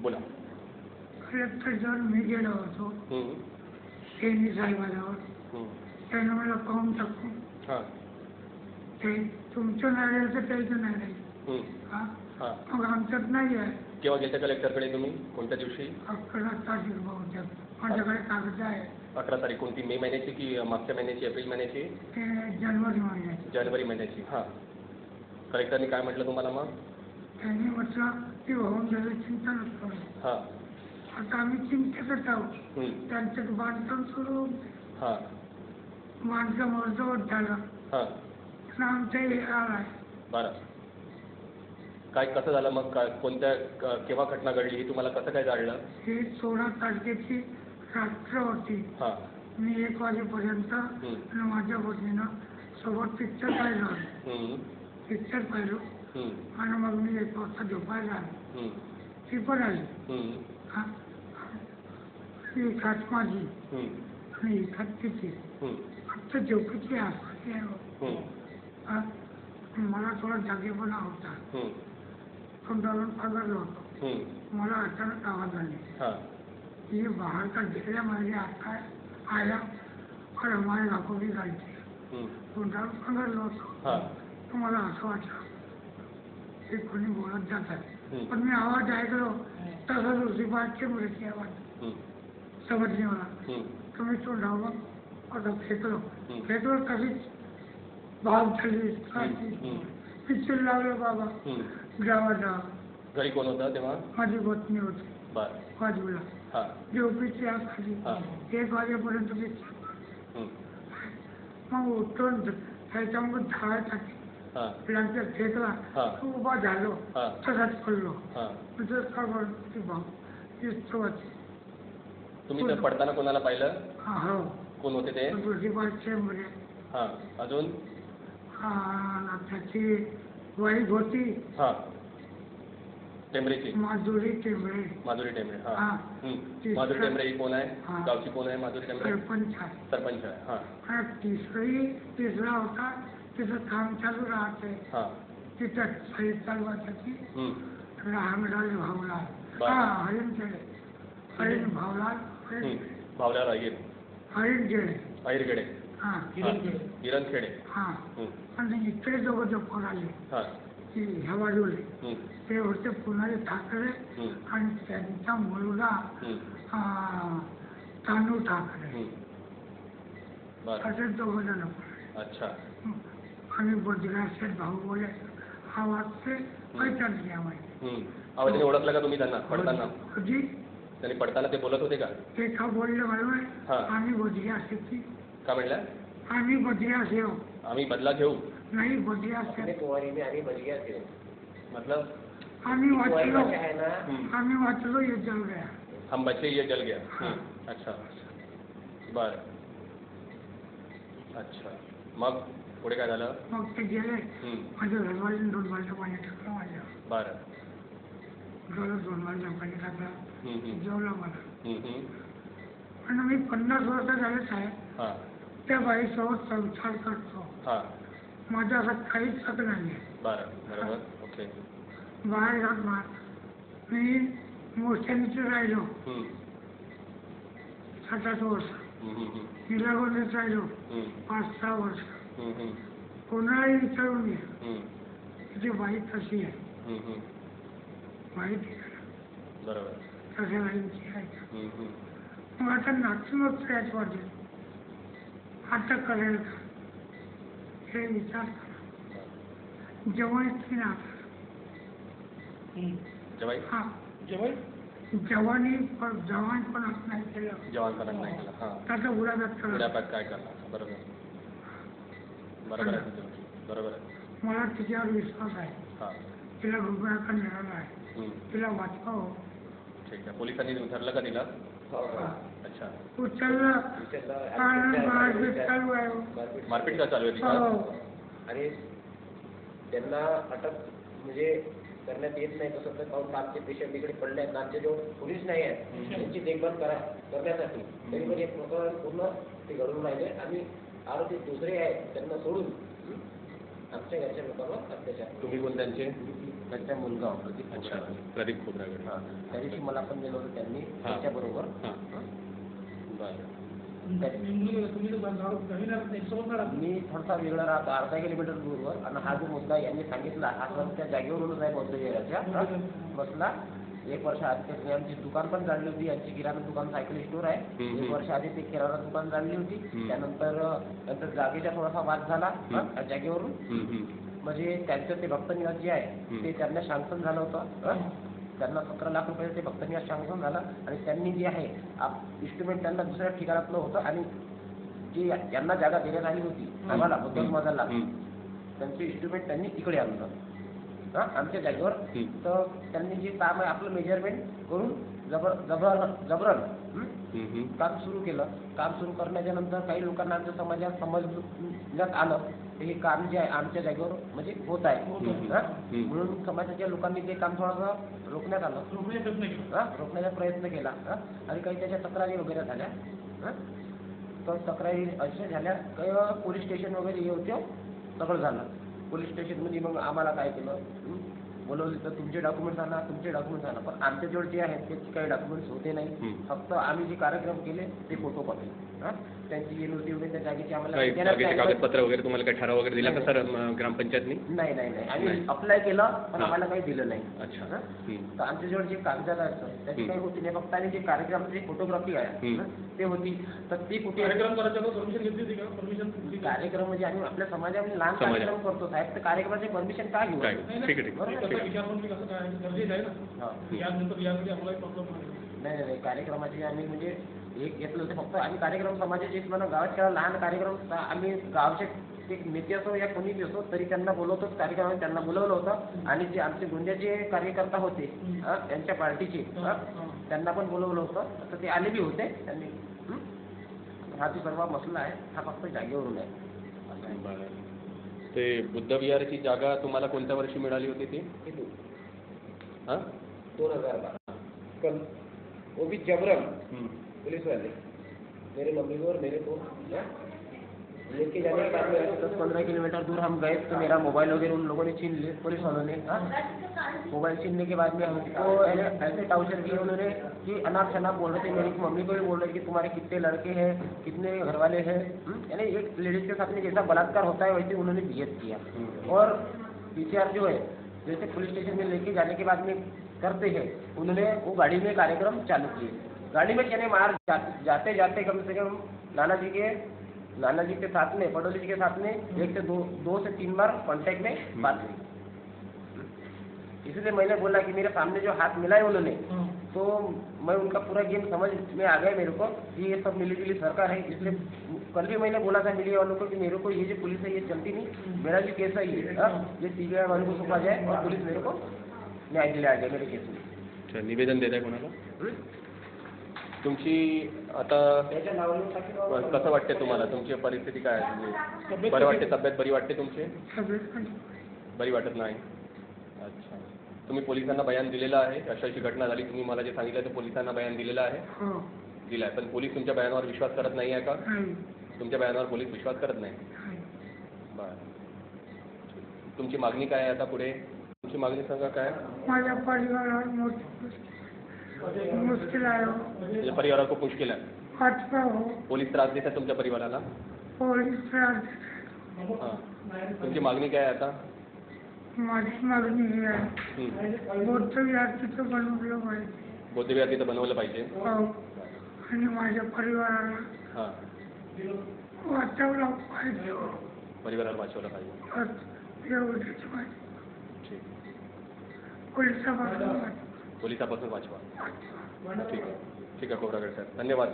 बोला. कलेक्टर जर मी गेलो होतो त्यांनी साहेबाजवळ त्यानं मला पाहून टाकून ते तुमचं नाही राहिलं तर त्याचं नाही राहील मग आमच्यात नाही आहे. केव्हा गेल्या कलेक्टरकडे तुम्ही? कोणत्या दिवशी? 11 तारीख बहुतेक माझ्याकडे कागद आहे. 11 तारीख कोणती? मे महिन्याची की मागच्या महिन्याची, एप्रिल महिन्याची? जानेवारी महिन्याची. जानेवारी महिन्याची. हां. कलेक्टरने काय म्हटलं तुम्हाला मग? त्यांनी म्हटलं की होऊन गेलं चिंता नसतो. हां. आता आम्ही चिंतेतच आहोत. त्यांचं बांधकाम सुरू बांधकाम अर्धवट झालं पण आमचं हे आहे. बरं. काय कसं झालं मग? काय कोणत्या केव्हा घटना घडली ही तुम्हाला कसं काय जाणलं? ही 16 तारखेची रात्र होती. मी 1 वाजेपर्यंत आणि माझ्या बहिणीनं सोबत पिक्चर पाहिलं. पिक्चर पाहिलं आणि मग मी 1 वाजता झोपायला आलो. ती पण आली. ही खात माझी आणि ही खात तिची. फक्त झोपेची आसपास मला थोडा जागेपणा होता. तोंडावरून पगारलं होतो. मला अचानक आवाज आली ये बाहर का ढेऱ्या माझे आता आया और हमारे आंखों की गाड़ी. तोंडावर पगारलं होतं. तर मला असं वाटलं की कोणी बोलत जात आहे. पण मी आवाज ऐकलो तसंच उसी बात के मुझे आवाज समजली मला. तर मी तोंडावर आता फेकलो कधीच भाग झाली. पिक्चर लावलं बाबा गावाला. घरी कोण होता तेव्हा? माझी पत्नी होती बाजूला. झोपेची आग खाली 1 वाजेपर्यंत पिक्चर. मग उठून त्याच्यामुळे धाळ टाकली. ब्लँकेट फेकला. उभा झालो तसाच पडलो. तुझं खबर ती भाऊ इस्तवाची. तुम्ही तर पडताना कोणाला पाहिलं? हो. कोण होते ते? अजून? त्याची वाईफ होती टेंबरेची. माधुरी टेंबरे. माधुरी टेंबरे. माधुरी टेंबरे ही कोण आहे? गावची कोण आहे माधुरी टेंबरे? सरपंच आहे. तिसरा होता तिथं काम चालू राहते. तिथं सही चालवायची रामलाल भावलाल. हरिण खेडे. हरिण भावलाल. भावलाल अहिर. हरिण खेडे. अहिर खेडे. हिरण खेडे. आणि इकडे दोघं जो फोन आले ह्या बाजूला ते होते पुणारी ठाकरे आणि त्यांचा मुलगा तानू ठाकरे. असे 2 जण. अच्छा. आणि बद्रीनाथ भाऊ बोले आवाज से पहचान लिया माहिती. आवाजाने ओळखलं का तुम्ही त्यांना पडताना? कधी त्यांनी पडताना ते बोलत होते का? ते का बोलले मालूम? आम्ही बद्रिया शेती. का म्हणल्या? आम्ही बद्रिया घेऊ. आम्ही बदला घेऊ. नाही बद्रिया मतलब आम्ही वाचलो ये जल गया. हम बचे ये जल गया. अच्छा. बर. अच्छा. मग पुढे काय झालं? मग ते गेले. माझ्या घरवाल्याने 2 बालट्या पाणी टाकलं माझ्या. बरं. घरात 2 बालट्या पाणी टाकलं. जेवलं मला. आणि मी 50 वर्ष झाले साहेब त्या बाईसोबत संसार करतो. माझ्या हात काहीच हक नाही. बरोबर. ओके. बाहेर जात मी मोठ्यानीच राहिलो 7-8 वर्ष. निलागोनीच राहिलो 5-6 वर्ष. कोणालाही विचारून घ्या तिची बाई कशी आहे. माहिती बरोबर तशा बाईंची आहे. मग आता नाचूनच याच वाटेल आता करेल का हे विचार करा. जवाई की ना जवानी जवानपणात नाही केलं. जवानपणात नाही केलं. त्याचा उड्यापात काय करणार. बरोबर. बरोबर आहे. बरोबर आहे. मला तिच्यावर विश्वास आहे. तिला रुग्णाचा मिळाला आहे. तिला वाचवावं. ठीक आहे. पोलिसांनी उचललं का तिला? अच्छा. उचललं. मारपीट का चालू आहे? आणि त्यांना अटक म्हणजे करण्यात येत नाही तसं तर काऊन आमचे पेशंट इकडे पडले आहेत. आमचे जो पोलीस नाही आहेत त्यांची देखभाल करण्यासाठी तरी पण एक प्रकरण पूर्ण ते घडून राहिले. आणि आरोपी दुसरे आहेत त्यांना सोडून आमच्या घरच्या लोकांवर अत्याचार. तुम्ही कोण त्यांचे? त्यांचा मुलगा प्रदीप अच्छा, खोब्रागडे. प्रदीप खोब्रागडे. हा, त्या दिवशी मला पण नेलं होतं त्यांनी हा. त्यांच्याबरोबर. हां बरं. मी थोडासा वेगळा राहतो, अर्धा किलोमीटर दूरवर. आणि हा जो मुद्दा यांनी सांगितला हा सर त्या जागेवरूनच आहे बौद्ध विहाराच्या बसला. 1 वर्ष आधी आमची दुकान पण जाळली होती, यांची किराणा दुकान सायकल स्टोर आहे. 1 वर्ष आधी ते किराणा दुकान जाळली होती. त्यानंतर जागेचा थोडासा वाद झाला त्या जागेवरून. म्हणजे त्यांचं ते भक्त निवास जे आहे ते त्यांना सँक्शन झालं होतं. त्यांना 17 लाख रुपये ते भक्त निवास सँक्शन झालं. आणि त्यांनी जे आहे इस्टिमेट त्यांना दुसऱ्या ठिकाणातलं होतं. आणि जी यांना जागा देण्यात आली होती आम्हाला बौद्ध समाजाला, त्यांचं इस्टिमेट त्यांनी इकडे आणलं आमच्या जागेवर. तर त्यांनी जे काम आहे आपलं मेजरमेंट करून जबरन काम सुरू केलं. काम सुरू करण्याच्या नंतर काही लोकांना आमच्या समाजात समजण्यात आलं हे काम जे आहे आमच्या जागेवर म्हणजे होत आहे. म्हणून समाजाच्या लोकांनी ते काम थोडंसं रोखण्यात आलं, रोखण्याचा प्रयत्न केला. आणि काही त्याच्या तक्रारी वगैरे झाल्या. तर तक्रारी अशा झाल्या काही पोलीस स्टेशन वगैरे हे होते, सगळं झालं. पोलीस स्टेशनमध्ये मग आम्हाला काय केलं, बोलवलं तर तुमचे डॉक्युमेंट्स आणा, तुमचे डॉक्युमेंट्स आणा. पण आमच्याजवळ जे आहेत त्याचे काही डॉक्युमेंट्स होते नाही. फक्त आम्ही जे कार्यक्रम केले ते फोटोकॉपी. त्यांची एनओसी वगैरे त्या जागेची आम्हाला कागदपत्र वगैरे तुम्हाला काही ठराव वगैरे दिला का सर ग्रामपंचायतनी? नाही नाही नाही, आम्ही अप्लाय केलं पण आम्हाला काही दिलं नाही. अच्छा. तर आमच्याजवळ जे कागदात आहेत त्याची काही होती नाही. फक्त आणि जे कार्यक्रमाची फोटोग्राफी आहे ते होती. तर ती कुठे कार्यक्रम म्हणजे आम्ही आपल्या समाजामध्ये लहान कार्यक्रम करतो साहेब, तर कार्यक्रमाची परमिशन काय घेऊ? ठीक आहे. नाही नाही, कार्यक्रमाची आम्ही म्हणजे एक घेतलं होतं फक्त. आम्ही कार्यक्रम समाजाचे म्हणा गावात केला लहान कार्यक्रम. आम्ही गावचे एक नेते असो या कोणीही असो तरी त्यांना बोलवतोच कार्यक्रमात. त्यांना बोलवलं होतं. आणि जे आमचे गोंदियाचे कार्यकर्ता होते त्यांच्या पार्टीचे त्यांना पण बोलवलं होतं. तर ते आले बी होते त्यांनी. हा जो सर्व मसला आहे हा फक्त जागेवरून आहे. ते बुद्ध विहाराची जागा तुम्हाला कोणत्या वर्षी मिळाली होती ती? 2012. वो भी जबरन पुलिस वाले मेरे मम्मी को और मेरे को लेके जाने के बाद में 10-15 किलोमीटर दूर हम गए तो मेरा मोबाइल वगैरह उन लोगों ने छीन लिए, पुलिस वालों ने. मोबाइल छीनने के बाद में हमको ऐसे टाउचर किए उन्होंने कि अनाप शनाप बोल रहे थे. मेरी मम्मी को भी बोल रहे कि तुम्हारे कितने लड़के हैं, कितने घर वाले हैं. यानी एक लेडीज के साथ में जैसा बलात्कार होता है वैसे उन्होंने बिहेव किया. और पीसीआर जो है जैसे पुलिस स्टेशन में लेके जाने के बाद में करते हैं, उन्होंने वो गाड़ी में कार्यक्रम चालू किए. गाड़ी में चने मार जाते जाते कम से कम नाना जी के साथ में पड़ोसी जी के साथ में 1 से 2 से 3 बार कांटेक्ट में बात हुई. इसलिए मैंने बोला कि मेरे सामने जो हाथ मिलाए उन्होंने, तो मैं उनका पूरा गेम समझ में आ गया मेरे को कि ये सब मिली जुली सरकार है. इसलिए कल भी मैंने बोला था मीडिया वालों को कि मेरे को ये जो पुलिस है ये चलती नहीं, मेरा भी केस है ये सीबीआई वालों को सौंपा जाए और पुलिस मेरे को न्याय दिला जाए मेरे केस में. अच्छा, निवेदन देत आहे कोणाला? तुमची आता कसं वाटते तुम्हाला? तुमची परिस्थिती काय आहे? बरं वाटते? तब्येत बरी वाटते तुमची? बरी वाटत नाही. अच्छा, तुम्ही पोलिसांना बयान दिलेलं आहे? अशी घटना झाली तुम्ही मला जे सांगितलं ते पोलिसांना बयान दिलेलं आहे? दिलं आहे. पण पोलीस तुमच्या बयानावर विश्वास करत नाही आहे का? तुमच्या बयानावर पोलीस विश्वास करत नाही. बरं, तुमची मागणी काय आहे आता पुढे? तुमची मागणी सांगा काय? माझ्या परिवारावर मुश्किल आहे. तुमच्या परिवाराला खूप मुश्किल आहे. पोलीस त्रास देतात तुमच्या परिवाराला? पोलीस त्रास. तुमची मागणी काय आहे आता? माझी मागणी ही आहे बौद्ध विहार तिथं बनवलं पाहिजे. बौद्ध विहार तिथं बनवलं पाहिजे. आणि माझ्या परिवाराला वाचवलं पाहिजे. परिवाराला वाचवलं पाहिजे. एवढीच माहिती. ठीक, पोलिसापासून पोलिसापासून वाचवा. ठीक आहे, ठीक आहे खोब्रागडे साहेब, धन्यवाद.